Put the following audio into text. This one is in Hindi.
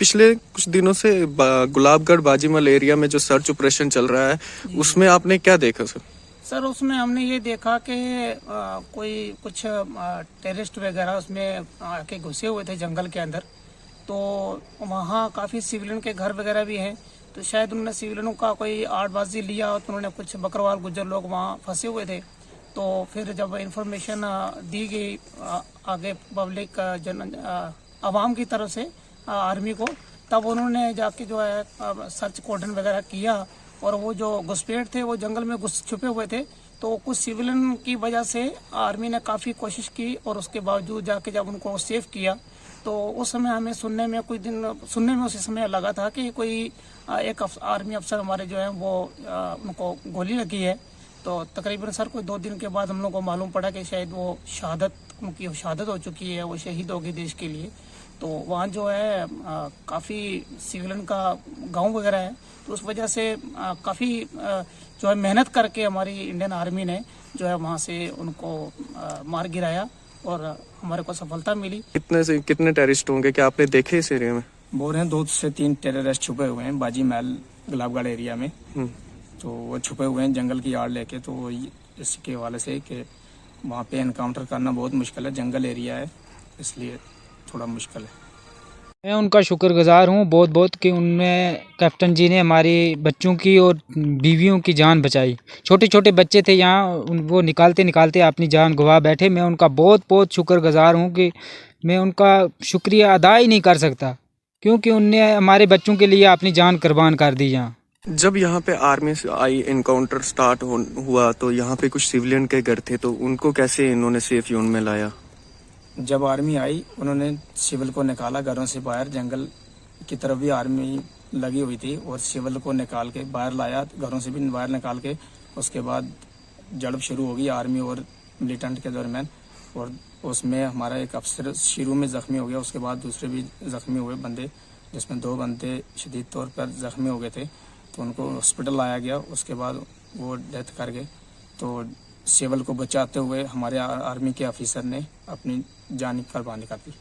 पिछले कुछ दिनों से गुलाबगढ़ बाजीमल एरिया में जो सर्च ऑपरेशन चल रहा है, उसमें आपने क्या देखा सर? सर उसमें हमने ये देखा कि कोई कुछ टेररिस्ट वगैरह उसमें आके घुसे हुए थे जंगल के अंदर। तो वहाँ काफ़ी सिविलियन के घर वगैरह भी हैं। तो शायद उन्होंने सिविलियनों का कोई आड़बाजी लिया तो उन्होंने कुछ बकरवाल गुज्जर लोग वहाँ फंसे हुए थे। तो फिर जब इंफॉर्मेशन दी गई आगे पब्लिक आवाम की तरफ से आर्मी को, तब उन्होंने जाके जो है सर्च कॉर्डन वगैरह किया। और वो जो घुसपैठ थे वो जंगल में घुस छुपे हुए थे। तो कुछ सिविलियन की वजह से आर्मी ने काफ़ी कोशिश की और उसके बावजूद जाके जब उनको सेव किया तो उस समय हमें सुनने में उसी समय लगा था कि कोई एक आर्मी अफसर हमारे जो है वो उनको गोली लगी है। तो तकरीबन सर कोई 2 दिन के बाद हम लोग को मालूम पड़ा कि शायद वो उनकी शहादत हो चुकी है, वो शहीद होगी देश के लिए। तो वहाँ जो है काफ़ी सिविलियन का गांव वगैरह है। तो उस वजह से काफ़ी जो है मेहनत करके हमारी इंडियन आर्मी ने जो है वहाँ से उनको मार गिराया और हमारे को सफलता मिली। कितने टेररिस्ट होंगे, क्या आपने देखे इस एरिया में? बोल रहे हैं 2 से 3 टेररिस्ट छुपे हुए हैं बाजी महल गुलाबगढ़ एरिया में। तो वो छुपे हुए हैं जंगल की आड़ लेके। तो इसके हवाले से कि वहाँ पे एनकाउंटर करना बहुत मुश्किल है, जंगल एरिया है, इसलिए थोड़ा मुश्किल है। मैं उनका शुक्रगुजार हूँ बहुत बहुत कि उनने कैप्टन जी ने हमारी बच्चों की और बीवियों की जान बचाई। छोटे छोटे बच्चे थे यहाँ, वो निकालते निकालते अपनी जान गंवा बैठे। मैं उनका बहुत बहुत शुक्रगुजार हूँ कि मैं उनका शुक्रिया अदा ही नहीं कर सकता, क्योंकि उनने हमारे बच्चों के लिए अपनी जान कुर्बान कर दी। यहाँ जब यहाँ पे आर्मी से आई एनकाउंटर स्टार्ट हुआ तो यहाँ पे कुछ सिविलियन के घर थे, तो उनको कैसे इन्होंने सेफ जोन में लाया? जब आर्मी आई उन्होंने सिविल को निकाला घरों से बाहर। जंगल की तरफ भी आर्मी लगी हुई थी और सिविल को निकाल के बाहर लाया, घरों से भी बाहर निकाल के। उसके बाद झड़प शुरू हो गई आर्मी और मिलिटेंट के दरमियान। और उसमें हमारा एक अफसर शुरू में जख्मी हो गया, उसके बाद दूसरे भी जख्मी हुए बंदे, जिसमें 2 बंदे शदीद तौर पर जख्मी हो गए थे। तो उनको हॉस्पिटल लाया गया, उसके बाद वो डेथ कर गए। तो सिविल को बचाते हुए हमारे आर्मी के ऑफिसर ने अपनी जान की कुर्बानी कर दी।